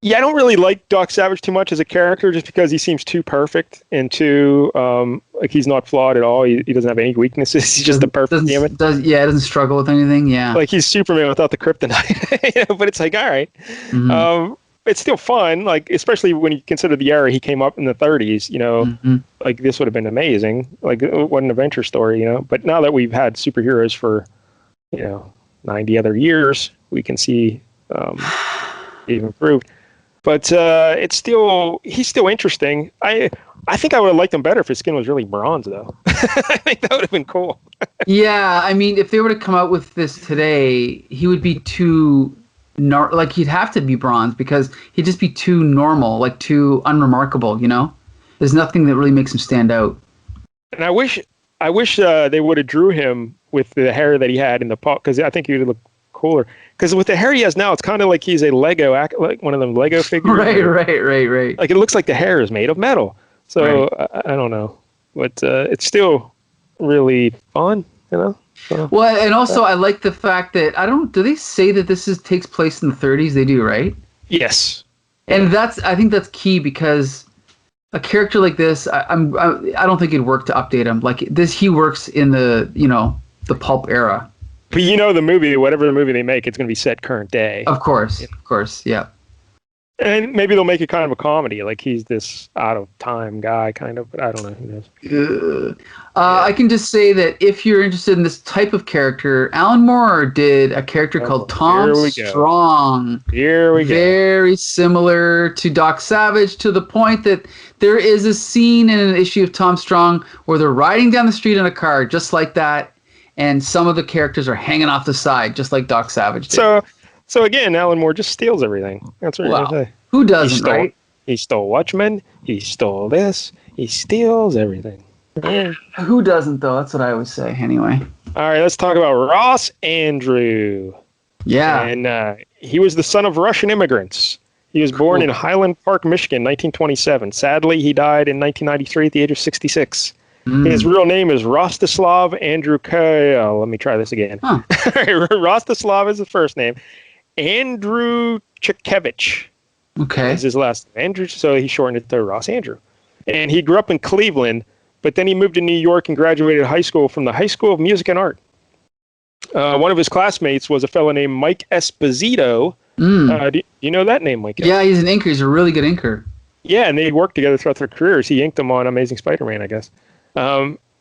Yeah, I don't really like Doc Savage too much as a character, just because he seems too perfect and too he's not flawed at all. He doesn't have any weaknesses. He's just the perfect human. Doesn't struggle with anything. Yeah, like he's Superman without the kryptonite. But it's like, all right, it's still fun. Like especially when you consider the era he came up in the 30s. Like this would have been amazing. Like what an adventure story. But now that we've had superheroes for 90 other years, we can see they've improved. But he's still interesting. I think I would have liked him better if his skin was really bronze, though. I think that would have been cool. Yeah, I mean, if they were to come out with this today, he would be too like he'd have to be bronze because he'd just be too normal, like too unremarkable. You know, there's nothing that really makes him stand out. And I wish they would have drew him with the hair that he had in the pop, because I think he would look cooler. Because with the hair he has now, it's kind of like he's a Lego, like one of them Lego figures. Right. Like it looks like the hair is made of metal. So Right. I don't know, but it's still really fun, you know. So, Well, and also I like the fact that do they say that takes place in the 30s? They do, right? yes. And I think that's key because a character like this, I don't think it'd work to update him. Like this, he works in the pulp era. But the movie, whatever the movie they make, it's going to be set current day. Of course, yeah. And maybe they'll make it kind of a comedy, like he's this out of time guy, kind of. But I don't know. Who knows? I can just say that if you're interested in this type of character, Alan Moore did a character called Tom Strong. Here we go. Very similar to Doc Savage, to the point that there is a scene in an issue of Tom Strong where they're riding down the street in a car, just like that, and some of the characters are hanging off the side, just like Doc Savage did. So again, Alan Moore just steals everything. That's what you're going to say. Who doesn't, right? He stole Watchmen. He stole this. He steals everything. Who doesn't, though? That's what I always say, anyway. All right, let's talk about Ross Andrew. Yeah. And he was the son of Russian immigrants. He was born in Highland Park, Michigan, 1927. Sadly, he died in 1993 at the age of 66. His real name is Rostislav Andrew let me try this again. Huh. Rostislav is the first name. Andrew Chikevich. Okay. Is his last name. Andrew, so he shortened it to Ross Andrew. And he grew up in Cleveland, but then he moved to New York and graduated high school from the High School of Music and Art. One of his classmates was a fellow named Mike Esposito. Do you know that name, Mike? Yeah, he's an inker. He's a really good inker. Yeah, and they worked together throughout their careers. He inked them on Amazing Spider-Man, I guess.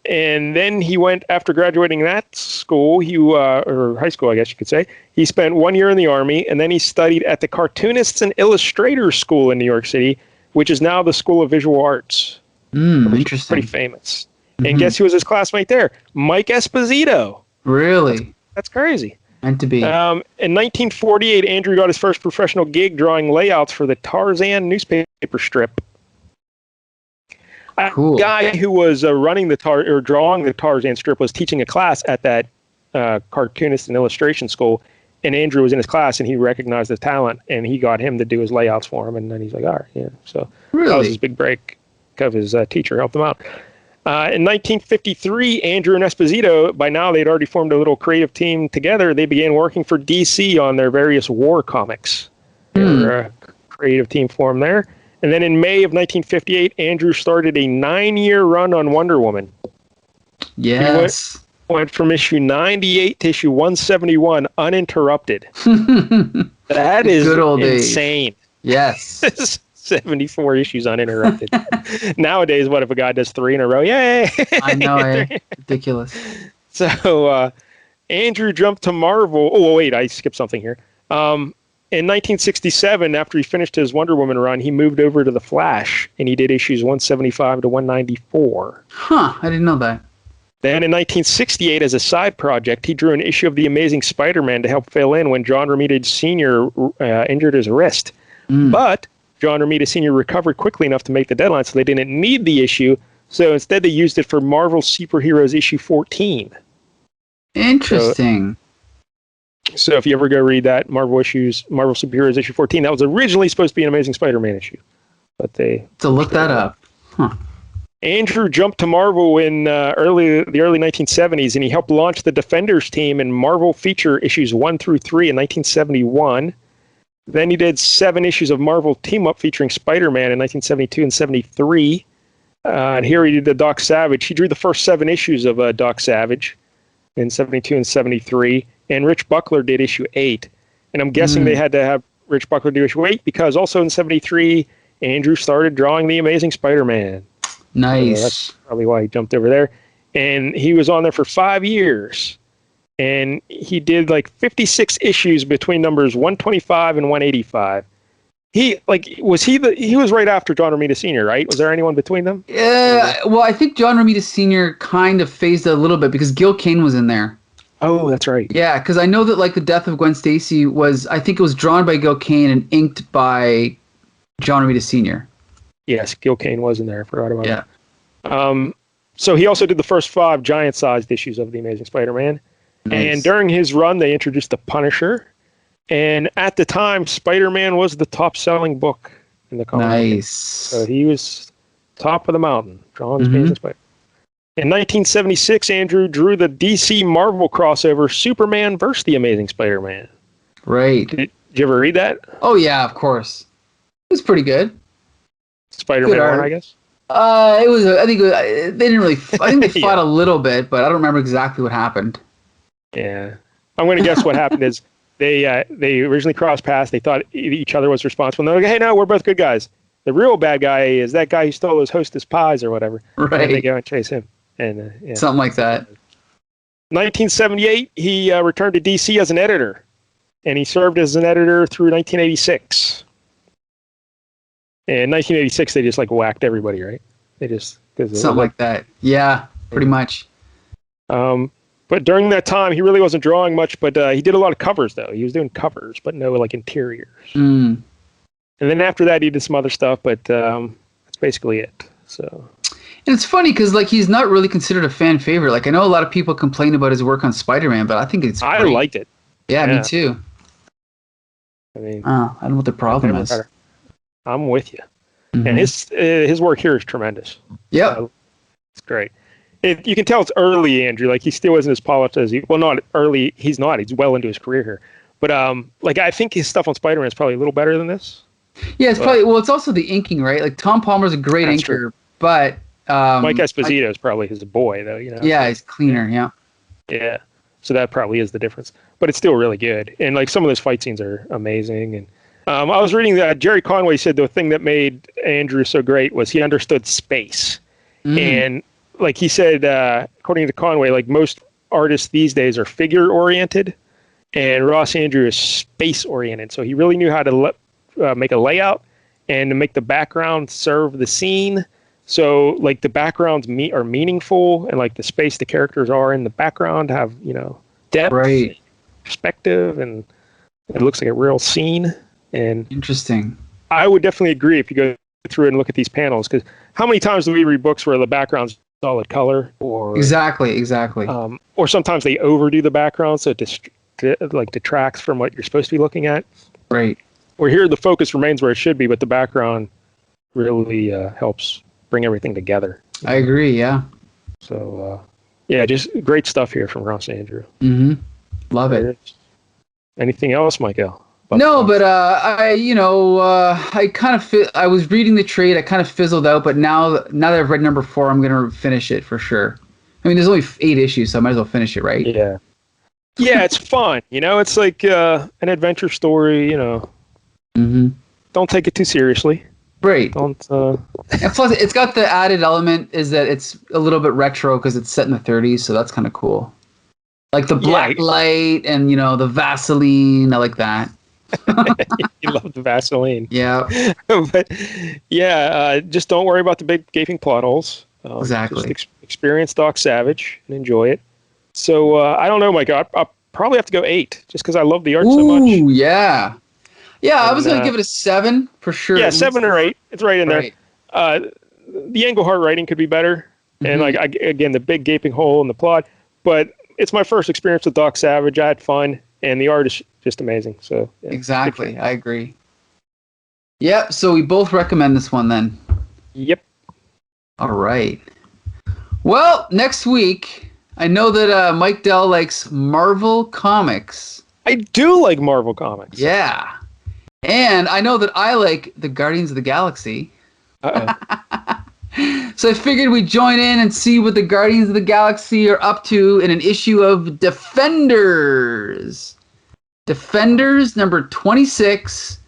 And then he went, after graduating that school, or high school, I guess you could say, he spent 1 year in the Army, and then he studied at the Cartoonists and Illustrators School in New York City, which is now the School of Visual Arts. Interesting. Pretty famous. And guess who was his classmate there? Mike Esposito. Really? That's crazy. Meant to be. In 1948, Andrew got his first professional gig drawing layouts for the Tarzan newspaper strip. Cool. A guy who was drawing the Tarzan strip was teaching a class at that cartoonist and illustration school, and Andrew was in his class, and he recognized his talent, and he got him to do his layouts for him, and then he's like, all right, yeah. So that was his big break, because his teacher helped him out. In 1953, Andrew and Esposito, by now they'd already formed a little creative team together. They began working for DC on their various war comics. Their creative team formed there. And then in May of 1958, Andrew started a 9-year run on Wonder Woman. Yes. He went from issue 98 to issue 171 uninterrupted. That is good old insane. Days. Yes. 74 issues uninterrupted. Nowadays, what if a guy does 3 in a row? Yay! I know, ridiculous. So Andrew jumped to Marvel. Oh, wait, I skipped something here. In 1967, after he finished his Wonder Woman run, he moved over to The Flash, and he did issues 175 to 194. Huh, I didn't know that. Then in 1968, as a side project, he drew an issue of The Amazing Spider-Man to help fill in when John Romita Sr. Injured his wrist. But John Romita Sr. recovered quickly enough to make the deadline, so they didn't need the issue. So instead, they used it for Marvel Superheroes issue 14. Interesting. So if you ever go read that Marvel Superheroes issue 14, that was originally supposed to be an Amazing Spider-Man issue, but they to look that up. Huh. Andrew jumped to Marvel in the early 1970s, and he helped launch the Defenders team in Marvel feature issues 1 through 3 in 1971. Then he did 7 issues of Marvel Team Up featuring Spider-Man in 1972 and 73. And here he did the Doc Savage. He drew the first 7 issues of Doc Savage in 72 and 73. And Rich Buckler did issue 8. And I'm guessing they had to have Rich Buckler do issue 8 because also in 73, Andrew started drawing The Amazing Spider-Man. Nice. So that's probably why he jumped over there. And he was on there for 5 years. And he did like 56 issues between numbers 125 and 185. he was right after John Romita Sr., right? Was there anyone between them? Yeah, well, I think John Romita Sr. kind of phased out a little bit because Gil Kane was in there. Oh, that's right. Yeah, because I know that like the death of Gwen Stacy was, I think it was drawn by Gil Kane and inked by John Romita Sr. Yes, Gil Kane was in there. I forgot about Yeah. that. So he also did the first 5 giant-sized issues of The Amazing Spider-Man. Nice. And during his run, they introduced the Punisher. And at the time, Spider-Man was the top-selling book in the comic. Nice. So he was top of the mountain. John's Amazing Spider-Man. In 1976, Andrew drew the DC Marvel crossover Superman vs. The Amazing Spider-Man. Right. Did you ever read that? Oh, yeah, of course. It was pretty good. Spider-Man 1, I guess? It was. I think they didn't really. I think they fought a little bit, but I don't remember exactly what happened. Yeah, I'm going to guess what happened is they originally crossed paths. They thought each other was responsible. And they're like, hey, no, we're both good guys. The real bad guy is that guy who stole those Hostess pies or whatever. Right. And they go and chase him. And something like that. 1978, he returned to DC as an editor, and he served as an editor through 1986. In 1986, they just like whacked everybody, right? They just something like that. Yeah, pretty much. But during that time, he really wasn't drawing much. But he did a lot of covers, though. He was doing covers, but no like interiors. And then after that, he did some other stuff, but that's basically it. So. And it's funny because like he's not really considered a fan favorite. Like I know a lot of people complain about his work on Spider-Man, but I think it's. I liked it. Yeah, me too. I mean, I don't know what the problem is. I'm with you. And his work here is tremendous. Yep. It's great. You can tell it's early, Andrew. Like he still isn't as polished as not early. He's not. He's well into his career here. But like I think his stuff on Spider-Man is probably a little better than this. Yeah, it's probably. Well, it's also the inking, right? Like Tom Palmer's a great inker, true. but Mike Esposito is probably his boy, though. You know. Yeah, he's cleaner. Yeah. Yeah. So that probably is the difference. But it's still really good. And like some of those fight scenes are amazing. And I was reading that Jerry Conway said the thing that made Andrew so great was he understood space. And like he said, according to Conway, like most artists these days are figure oriented, and Ross Andrew is space oriented. So he really knew how to make a layout and to make the background serve the scene. So like the backgrounds are meaningful, and like the space the characters are in the background have, depth, perspective, and it looks like a real scene. And interesting. I would definitely agree if you go through and look at these panels, because how many times do we read books where the background's solid color, or exactly, or sometimes they overdo the background so it detracts from what you're supposed to be looking at. Right. Or here the focus remains where it should be, but the background really helps bring everything together. I agree. Yeah. So just great stuff here from Ross Andrew. Love it. Anything else, Michael? No, but I kind of I was reading the trade. I kind of fizzled out, but now that I've read number 4, I'm gonna finish it for sure. I mean, there's only 8 issues, so I might as well finish it, right? Yeah. Yeah, it's fun. It's like an adventure story. Don't take it too seriously. Right. Don't. And plus, it's got the added element is that it's a little bit retro because it's set in the 30s, so that's kind of cool. Like the black light and the Vaseline. I like that. You love the Vaseline. Yeah. But just don't worry about the big gaping plot holes. Exactly. Just experience Doc Savage and enjoy it. So I don't know, Mike. I'll probably have to go 8 just because I love the art so much. Ooh, yeah. Yeah, I was going to give it a 7 for sure. Yeah, 7 or 8. It's right in there. The Englehart writing could be better. And again, the big gaping hole in the plot. But it's my first experience with Doc Savage. I had fun. And the art is just amazing. So exactly. I agree. Yep. So we both recommend this one then. Yep. All right. Well, next week, I know that Mike Dell likes Marvel Comics. I do like Marvel Comics. Yeah. And I know that I like the Guardians of the Galaxy. So I figured we'd join in and see what the Guardians of the Galaxy are up to in an issue of Defenders. Defenders number 26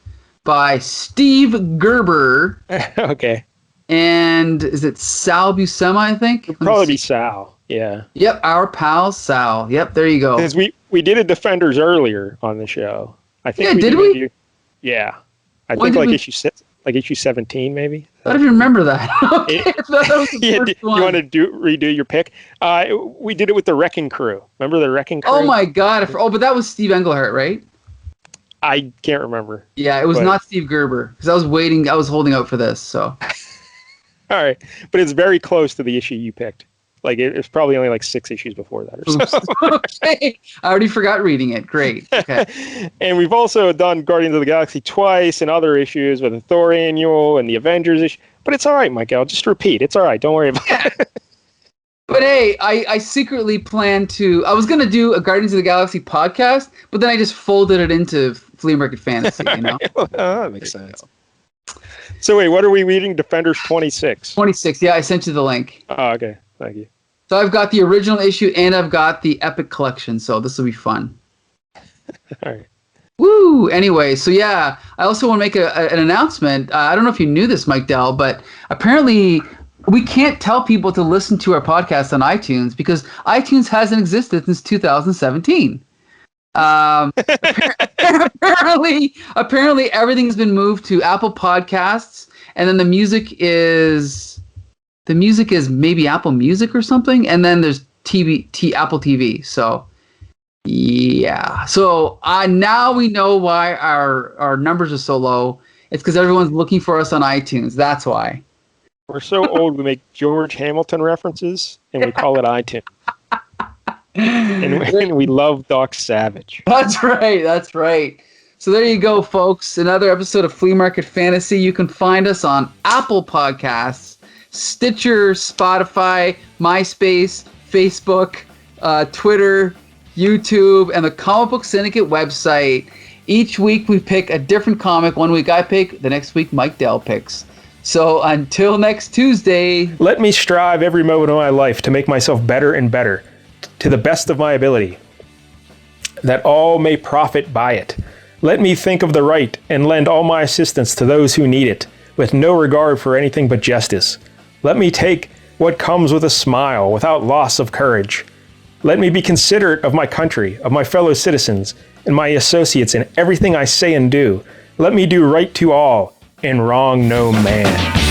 by Steve Gerber. Okay. And is it Sal Buscema, I think? It'd probably be Sal. Yeah. Yep, our pal Sal. Yep, there you go. Because we did a Defenders earlier on the show. I think. Yeah, did we? Yeah. I think like issue 17, maybe. I don't even remember that. Okay, that was the Yeah, first one. you want to redo your pick? We did it with the Wrecking Crew. Remember the Wrecking Crew? Oh my God! But that was Steve Englehart, right? I can't remember. Yeah, it was not Steve Gerber because I was waiting. I was holding out for this. So. All right, but it's very close to the issue you picked. Like it's probably only like 6 issues before that or so. Okay, I already forgot reading it. Great. Okay. And we've also done Guardians of the Galaxy twice and other issues with the Thor annual and the Avengers issue. But it's all right, Michael. Just repeat. It's all right. Don't worry about it. But hey, I secretly plan to. I was gonna do a Guardians of the Galaxy podcast, but then I just folded it into Flea Market Fantasy. You know. That makes sense. So wait, what are we reading? Defenders 26. 26. Yeah, I sent you the link. Oh, okay. Thank you. So I've got the original issue and I've got the Epic Collection. So this will be fun. All right. Woo! Anyway, so yeah, I also want to make an announcement. I don't know if you knew this, Mike Dell, but apparently we can't tell people to listen to our podcast on iTunes because iTunes hasn't existed since 2017. Apparently everything's been moved to Apple Podcasts, and then the music is maybe Apple Music or something, and then there's Apple TV. So yeah, so now we know why our numbers are so low. It's because everyone's looking for us on iTunes. That's why. We're so old we make George Hamilton references and we call it iTunes. And we love Doc Savage. That's right. So there you go, folks. Another episode of Flea Market Fantasy. You can find us on Apple Podcasts, Stitcher, Spotify, MySpace, Facebook, Twitter, YouTube, and the Comic Book Syndicate website. Each week we pick a different comic. One week I pick, the next week Mike Dell picks. So until next Tuesday. Let me strive every moment of my life to make myself better and better, to the best of my ability, that all may profit by it. Let me think of the right and lend all my assistance to those who need it, with no regard for anything but justice. Let me take what comes with a smile, without loss of courage. Let me be considerate of my country, of my fellow citizens, and my associates in everything I say and do. Let me do right to all, and wrong no man.